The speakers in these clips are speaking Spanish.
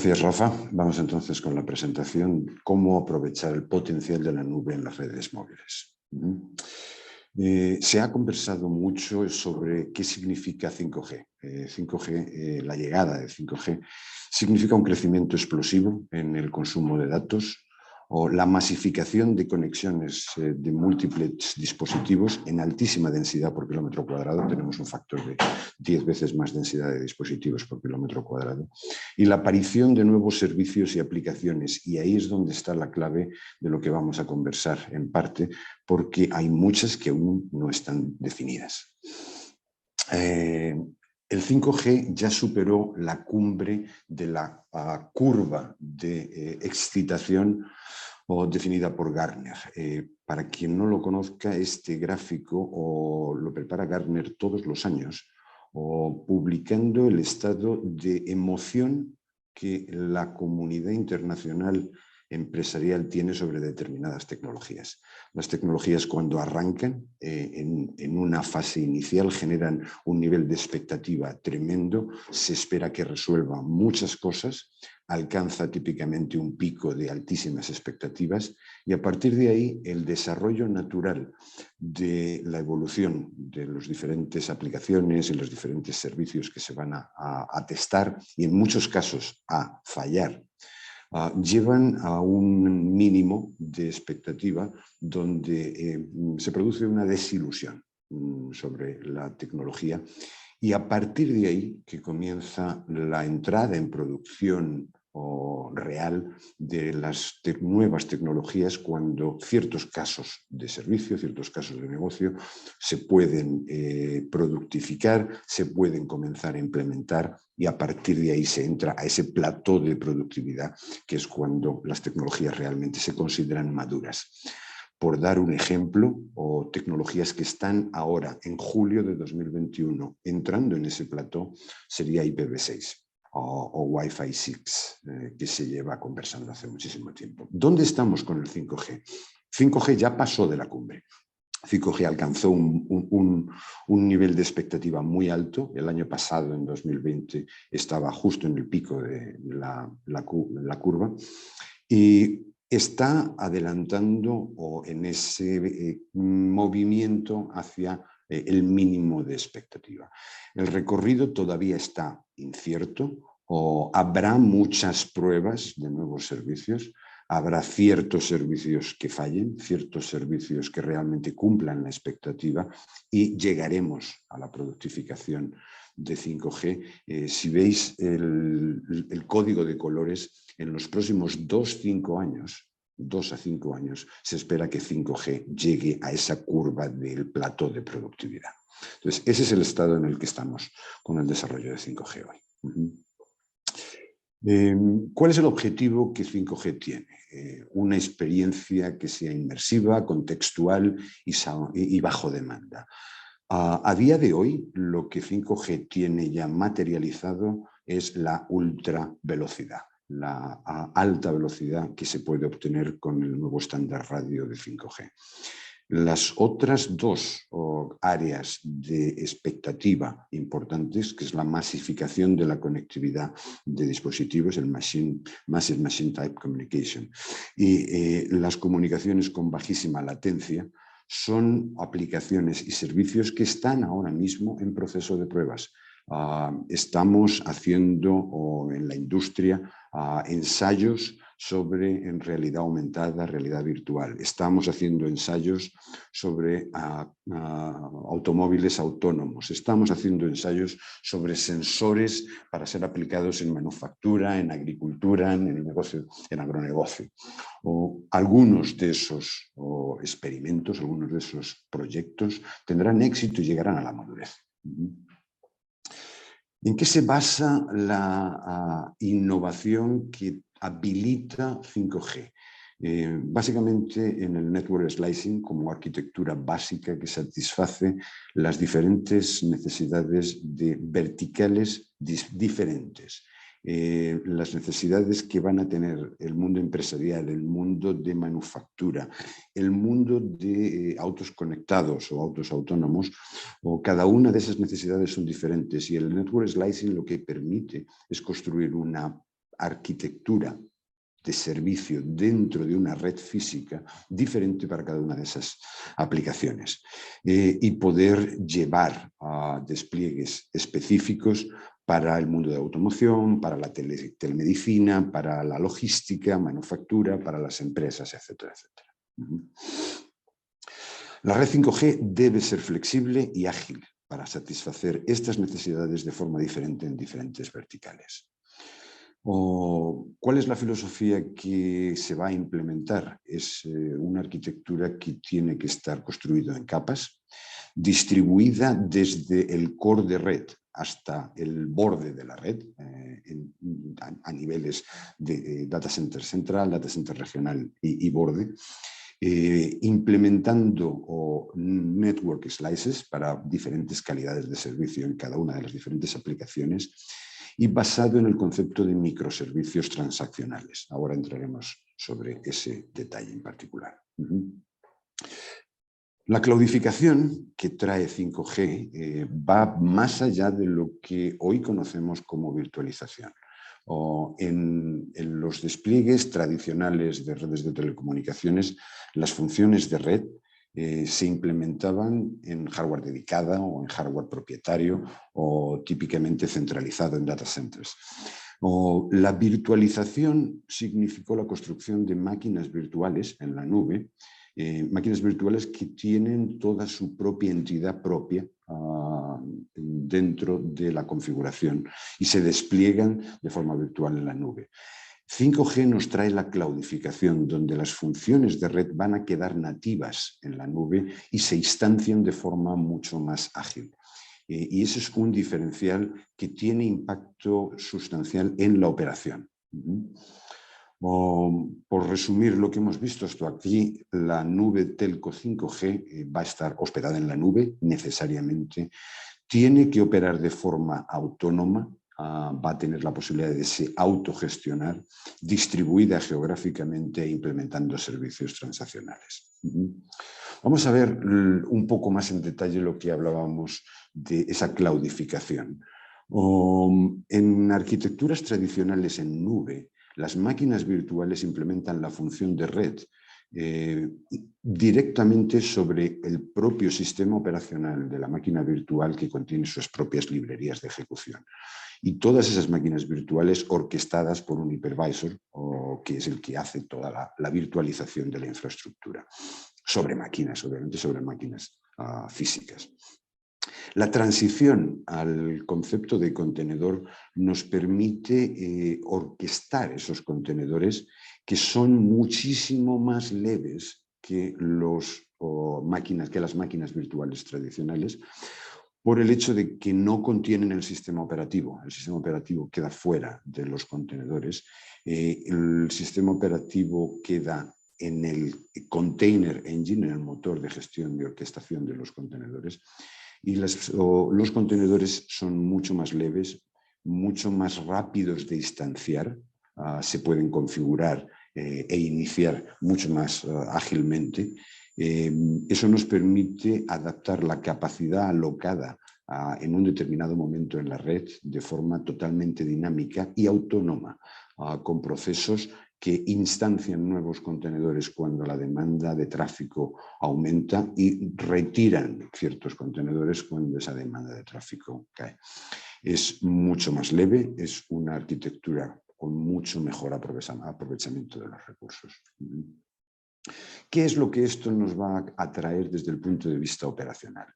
Gracias, Rafa. Vamos entonces con la presentación, cómo aprovechar el potencial de la nube en las redes móviles. Se ha conversado mucho sobre qué significa 5G. 5G, la llegada de 5G, significa un crecimiento explosivo en el consumo de datos o la masificación de conexiones de múltiples dispositivos en altísima densidad por kilómetro cuadrado. Tenemos un factor de 10 veces más densidad de dispositivos por kilómetro cuadrado. Y la aparición de nuevos servicios y aplicaciones. Y ahí es donde está la clave de lo que vamos a conversar en parte, porque hay muchas que aún no están definidas. El 5G ya superó la cumbre de la curva de excitación definida por Gartner. Para quien no lo conozca, este gráfico lo prepara Gartner todos los años, publicando el estado de emoción que la comunidad internacional empresarial tiene sobre determinadas tecnologías. Las tecnologías, cuando arrancan en una fase inicial, generan un nivel de expectativa tremendo, se espera que resuelva muchas cosas, alcanza típicamente un pico de altísimas expectativas y a partir de ahí el desarrollo natural de la evolución de las diferentes aplicaciones y los diferentes servicios que se van a testar y en muchos casos a fallar, llevan a un mínimo de expectativa donde se produce una desilusión sobre la tecnología y a partir de ahí que comienza la entrada en producción real de las nuevas tecnologías, cuando ciertos casos de servicio, ciertos casos de negocio se pueden productificar, se pueden comenzar a implementar y a partir de ahí se entra a ese plató de productividad, que es cuando las tecnologías realmente se consideran maduras. Por dar un ejemplo, tecnologías que están ahora, en julio de 2021, entrando en ese plató, sería IPv6 o Wi-Fi 6, que se lleva conversando hace muchísimo tiempo. ¿Dónde estamos con el 5G? 5G ya pasó de la cumbre. 5G alcanzó un nivel de expectativa muy alto. El año pasado, en 2020, estaba justo en el pico de la curva y está adelantando en ese movimiento hacia el mínimo de expectativa. El recorrido todavía está incierto, habrá muchas pruebas de nuevos servicios, habrá ciertos servicios que fallen, ciertos servicios que realmente cumplan la expectativa y llegaremos a la productificación de 5G. Si veis el código de colores, en los próximos 2 a 5 años, se espera que 5G llegue a esa curva del plató de productividad. Entonces, ese es el estado en el que estamos con el desarrollo de 5G hoy. ¿Cuál es el objetivo que 5G tiene? Una experiencia que sea inmersiva, contextual y bajo demanda. A día de hoy, lo que 5G tiene ya materializado es la ultravelocidad, la alta velocidad que se puede obtener con el nuevo estándar radio de 5G. Las otras dos áreas de expectativa importantes, que es la masificación de la conectividad de dispositivos, el Massive Machine Type Communication, y las comunicaciones con bajísima latencia, son aplicaciones y servicios que están ahora mismo en proceso de pruebas. Estamos haciendo en la industria ensayos sobre en realidad aumentada, realidad virtual. Estamos haciendo ensayos sobre automóviles autónomos. Estamos haciendo ensayos sobre sensores para ser aplicados en manufactura, en agricultura, en el negocio, en agronegocio. Algunos de esos experimentos, algunos de esos proyectos tendrán éxito y llegarán a la madurez. ¿En qué se basa la innovación que habilita 5G? Básicamente en el network slicing como arquitectura básica que satisface las diferentes necesidades de verticales diferentes. Las necesidades que van a tener el mundo empresarial, el mundo de manufactura, el mundo de autos conectados o autos autónomos, cada una de esas necesidades son diferentes y el network slicing lo que permite es construir una arquitectura de servicio dentro de una red física diferente para cada una de esas aplicaciones y poder llevar a despliegues específicos para el mundo de automoción, para la telemedicina, para la logística, manufactura, para las empresas, etcétera, etcétera. La red 5G debe ser flexible y ágil para satisfacer estas necesidades de forma diferente en diferentes verticales. ¿Cuál es la filosofía que se va a implementar? Es una arquitectura que tiene que estar construida en capas, distribuida desde el core de red hasta el borde de la red, a niveles de data center central, data center regional y borde, implementando network slices para diferentes calidades de servicio en cada una de las diferentes aplicaciones y basado en el concepto de microservicios transaccionales. Ahora entraremos sobre ese detalle en particular. La cloudificación que trae 5G va más allá de lo que hoy conocemos como virtualización. En los despliegues tradicionales de redes de telecomunicaciones, las funciones de red se implementaban en hardware dedicada o en hardware propietario o típicamente centralizado en data centers. La virtualización significó la construcción de máquinas virtuales en la nube, máquinas virtuales que tienen toda su propia entidad propia dentro de la configuración y se despliegan de forma virtual en la nube. 5G nos trae la cloudificación, donde las funciones de red van a quedar nativas en la nube y se instancian de forma mucho más ágil. Y ese es un diferencial que tiene impacto sustancial en la operación. Por resumir lo que hemos visto hasta aquí, la nube telco 5G va a estar hospedada en la nube necesariamente, tiene que operar de forma autónoma, va a tener la posibilidad de se autogestionar, distribuida geográficamente e implementando servicios transaccionales. Vamos a ver un poco más en detalle lo que hablábamos de esa cloudificación. En arquitecturas tradicionales en nube, las máquinas virtuales implementan la función de red directamente sobre el propio sistema operacional de la máquina virtual que contiene sus propias librerías de ejecución. Y todas esas máquinas virtuales orquestadas por un hypervisor, que es el que hace toda la virtualización de la infraestructura, sobre máquinas, obviamente sobre máquinas físicas. La transición al concepto de contenedor nos permite orquestar esos contenedores que son muchísimo más leves que las máquinas virtuales tradicionales, por el hecho de que no contienen el sistema operativo. El sistema operativo queda fuera de los contenedores. El sistema operativo queda en el container engine, en el motor de gestión de orquestación de los contenedores. Y los contenedores son mucho más leves, mucho más rápidos de instanciar, se pueden configurar e iniciar mucho más ágilmente. Eso nos permite adaptar la capacidad alocada en un determinado momento en la red de forma totalmente dinámica y autónoma, con procesos que instancian nuevos contenedores cuando la demanda de tráfico aumenta y retiran ciertos contenedores cuando esa demanda de tráfico cae. Es mucho más leve, es una arquitectura con mucho mejor aprovechamiento de los recursos. ¿Qué es lo que esto nos va a traer desde el punto de vista operacional?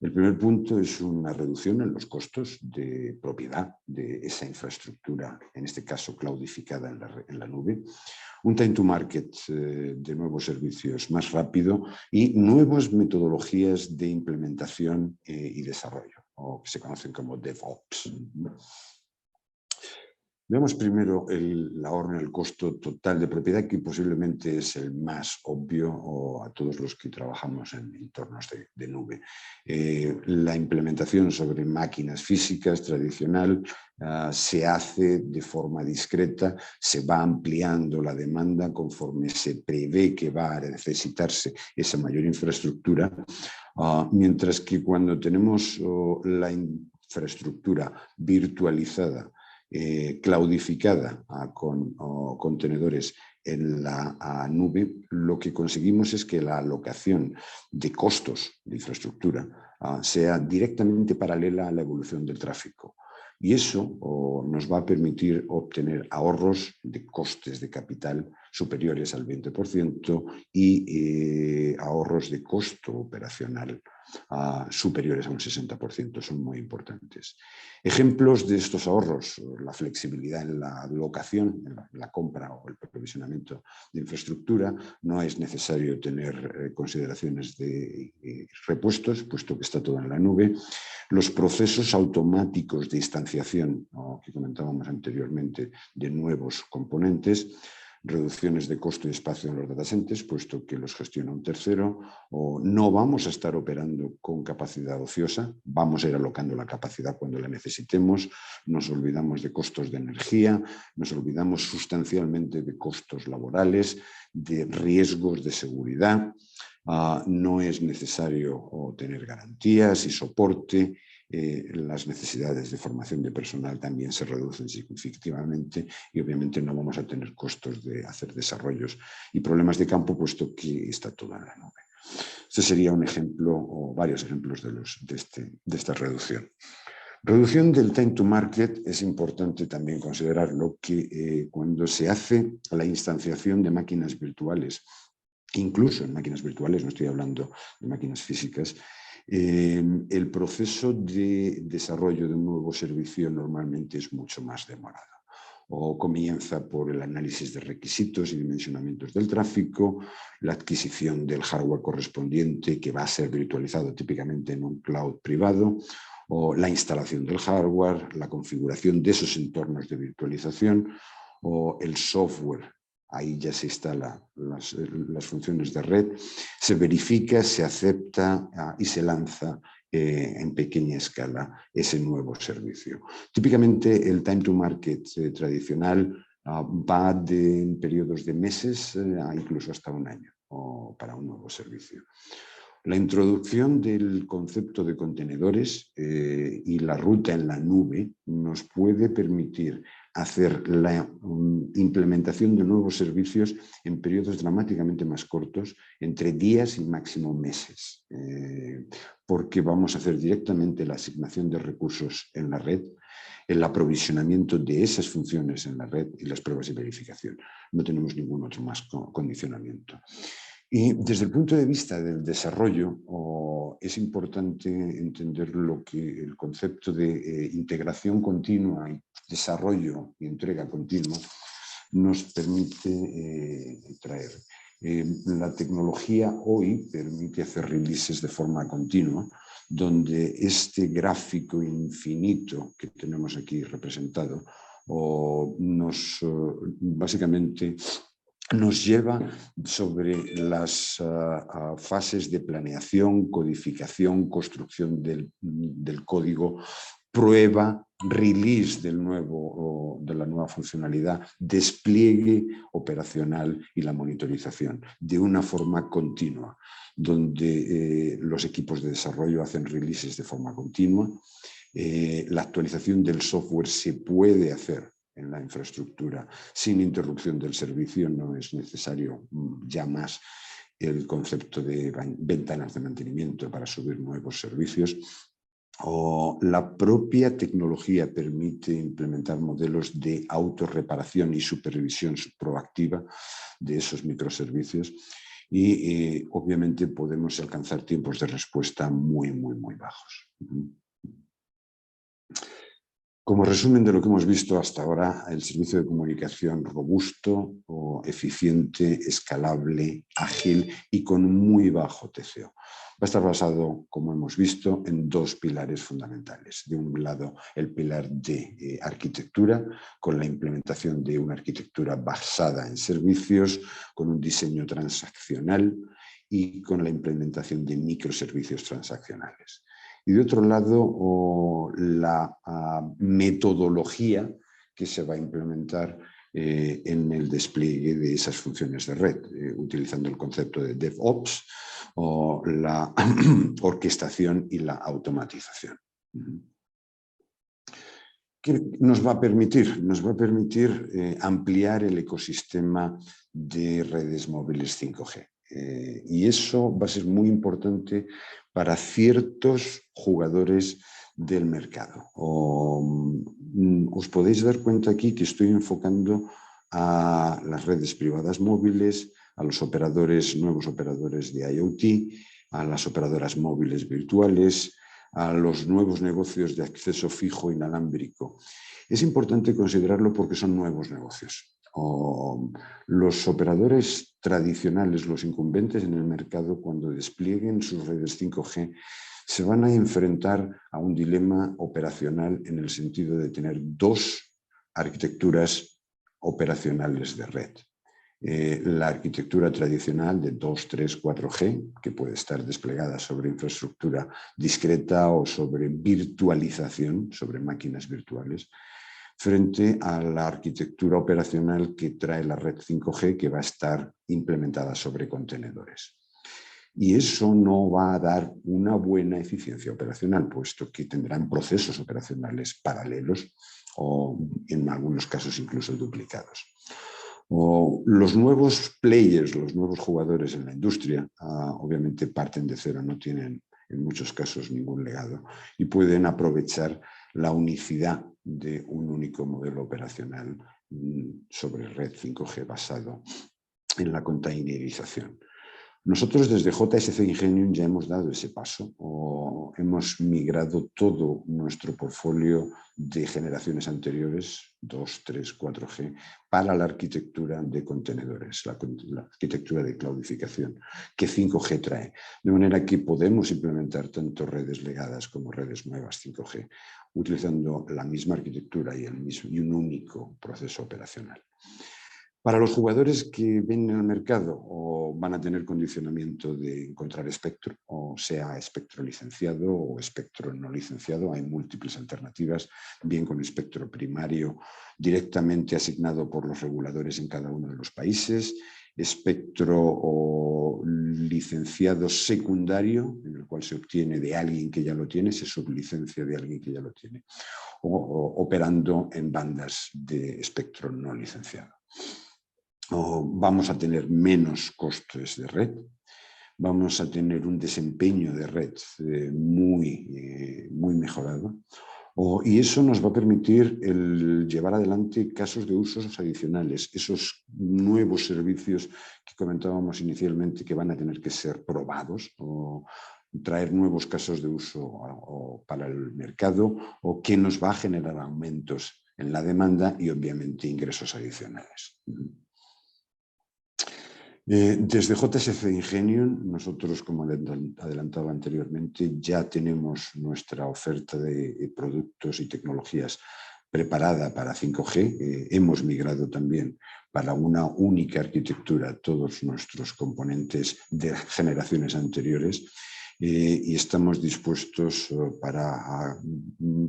El primer punto es una reducción en los costos de propiedad de esa infraestructura, en este caso cloudificada en la nube, un time to market de nuevos servicios más rápido y nuevas metodologías de implementación y desarrollo, o que se conocen como DevOps. Veamos primero el ahorro en el costo total de propiedad, que posiblemente es el más obvio a todos los que trabajamos en entornos de nube. La implementación sobre máquinas físicas tradicional se hace de forma discreta, se va ampliando la demanda conforme se prevé que va a necesitarse esa mayor infraestructura, mientras que cuando tenemos la infraestructura virtualizada claudificada con contenedores en la nube, lo que conseguimos es que la alocación de costos de infraestructura sea directamente paralela a la evolución del tráfico. Y eso nos va a permitir obtener ahorros de costes de capital superiores al 20% y ahorros de costo operacional superiores a un 60%. Son muy importantes. Ejemplos de estos ahorros: la flexibilidad en la alocación, en la compra o el provisionamiento de infraestructura. No es necesario tener consideraciones de repuestos, puesto que está todo en la nube. Los procesos automáticos de instanciación, que comentábamos anteriormente, de nuevos componentes. Reducciones de costo y espacio en los data centers, puesto que los gestiona un tercero. No vamos a estar operando con capacidad ociosa, vamos a ir alocando la capacidad cuando la necesitemos. Nos olvidamos de costos de energía, nos olvidamos sustancialmente de costos laborales, de riesgos de seguridad. No es necesario tener garantías y soporte. Las necesidades de formación de personal también se reducen significativamente y obviamente no vamos a tener costos de hacer desarrollos y problemas de campo, puesto que está todo en la nube. Este sería un ejemplo o varios ejemplos de esta reducción. Reducción del time to market. Es importante también considerarlo que cuando se hace la instanciación de máquinas virtuales, incluso en máquinas virtuales, no estoy hablando de máquinas físicas, el proceso de desarrollo de un nuevo servicio normalmente es mucho más demorado. Comienza por el análisis de requisitos y dimensionamientos del tráfico, la adquisición del hardware correspondiente, que va a ser virtualizado típicamente en un cloud privado, o la instalación del hardware, la configuración de esos entornos de virtualización, o el software. Ahí ya se instalan las funciones de red, se verifica, se acepta y se lanza en pequeña escala ese nuevo servicio. Típicamente el time to market tradicional va en periodos de meses incluso hasta un año para un nuevo servicio. La introducción del concepto de contenedores y la ruta en la nube nos puede permitir hacer la implementación de nuevos servicios en periodos dramáticamente más cortos, entre días y máximo meses, porque vamos a hacer directamente la asignación de recursos en la red, el aprovisionamiento de esas funciones en la red y las pruebas y verificación. No tenemos ningún otro más condicionamiento. Y desde el punto de vista del desarrollo, es importante entender lo que el concepto de integración continua y desarrollo y entrega continua nos permite traer. La tecnología hoy permite hacer releases de forma continua, donde este gráfico infinito que tenemos aquí representado básicamente nos lleva sobre las fases de planeación, codificación, construcción del código, prueba, release de la nueva funcionalidad, despliegue operacional y la monitorización de una forma continua, donde los equipos de desarrollo hacen releases de forma continua. La actualización del software se puede hacer en la infraestructura sin interrupción del servicio. No es necesario ya más el concepto de ventanas de mantenimiento para subir nuevos servicios. La propia tecnología permite implementar modelos de autorreparación y supervisión proactiva de esos microservicios y obviamente podemos alcanzar tiempos de respuesta muy bajos. Como resumen de lo que hemos visto hasta ahora, el servicio de comunicación robusto, eficiente, escalable, ágil y con muy bajo TCO. Va a estar basado, como hemos visto, en dos pilares fundamentales. De un lado, el pilar de arquitectura, con la implementación de una arquitectura basada en servicios, con un diseño transaccional y con la implementación de microservicios transaccionales. Y de otro lado, la metodología que se va a implementar en el despliegue de esas funciones de red, utilizando el concepto de DevOps o la orquestación y la automatización. ¿Qué nos va a permitir? Nos va a permitir ampliar el ecosistema de redes móviles 5G. Y eso va a ser muy importante para ciertos jugadores del mercado. Os podéis dar cuenta aquí que estoy enfocando a las redes privadas móviles, a los nuevos operadores de IoT, a las operadoras móviles virtuales, a los nuevos negocios de acceso fijo inalámbrico. Es importante considerarlo porque son nuevos negocios. Los operadores tradicionales, los incumbentes en el mercado, cuando desplieguen sus redes 5G, se van a enfrentar a un dilema operacional en el sentido de tener dos arquitecturas operacionales de red. La arquitectura tradicional de 2, 3, 4G, que puede estar desplegada sobre infraestructura discreta o sobre virtualización, sobre máquinas virtuales, frente a la arquitectura operacional que trae la red 5G, que va a estar implementada sobre contenedores. Y eso no va a dar una buena eficiencia operacional, puesto que tendrán procesos operacionales paralelos o en algunos casos incluso duplicados. Los nuevos players, los nuevos jugadores en la industria, obviamente parten de cero, no tienen en muchos casos ningún legado y pueden aprovechar la unicidad de un único modelo operacional sobre red 5G basado en la containerización. Nosotros desde JSC Ingenium ya hemos dado ese paso, hemos migrado todo nuestro portfolio de generaciones anteriores, 2, 3, 4G, para la arquitectura de contenedores, la arquitectura de cloudificación que 5G trae. De manera que podemos implementar tanto redes legadas como redes nuevas 5G, utilizando la misma arquitectura y un único proceso operacional. Para los jugadores que ven en el mercado o van a tener condicionamiento de encontrar espectro, o sea espectro licenciado o espectro no licenciado, hay múltiples alternativas, bien con espectro primario directamente asignado por los reguladores en cada uno de los países, espectro o licenciado secundario, en el cual se obtiene de alguien que ya lo tiene, se sublicencia de alguien que ya lo tiene, o operando en bandas de espectro no licenciado. Vamos a tener menos costes de red, vamos a tener un desempeño de red muy mejorado y eso nos va a permitir llevar adelante casos de usos adicionales, esos nuevos servicios que comentábamos inicialmente que van a tener que ser probados o traer nuevos casos de uso para el mercado o que nos va a generar aumentos en la demanda y obviamente ingresos adicionales. Desde JSC Ingenium, nosotros, como adelantaba anteriormente, ya tenemos nuestra oferta de productos y tecnologías preparada para 5G. Hemos migrado también para una única arquitectura todos nuestros componentes de generaciones anteriores y estamos dispuestos para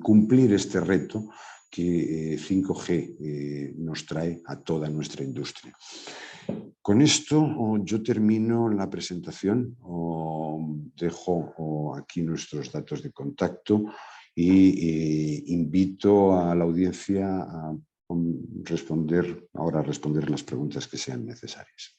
cumplir este reto que 5G nos trae a toda nuestra industria. Con esto yo termino la presentación, dejo aquí nuestros datos de contacto y invito a la audiencia a responder las preguntas que sean necesarias.